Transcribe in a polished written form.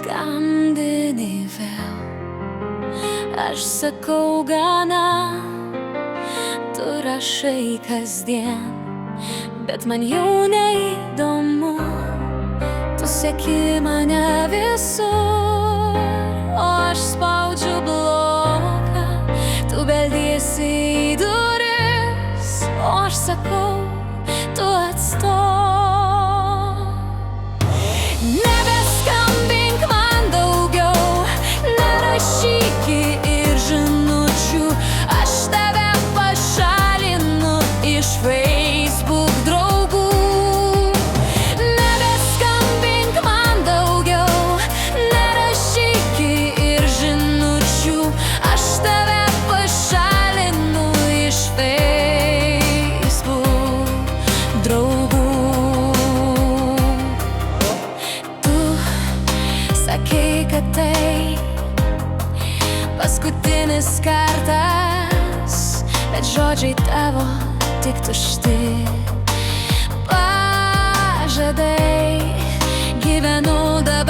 skambini vėl. Aš sakau gana, tu rašai kasdien, bet man jau neįdomu. Tu seki mane visur, o aš spaudžiu bloką. Tu beldiesi į duris, o aš sakau, tu atstok. Nebeskambink man daugiau, nerašyk ir žinučių. Aš tave pašalinu iš Facebook draugų. Nebeskambink man daugiau, nerašyk ir žinučių. Aš tave pašalinu iš Facebook draugų. Sakei, kad tai paskutinis kartas, bet žodžiai tavo tik tušti pažadai. Gyvenu dabar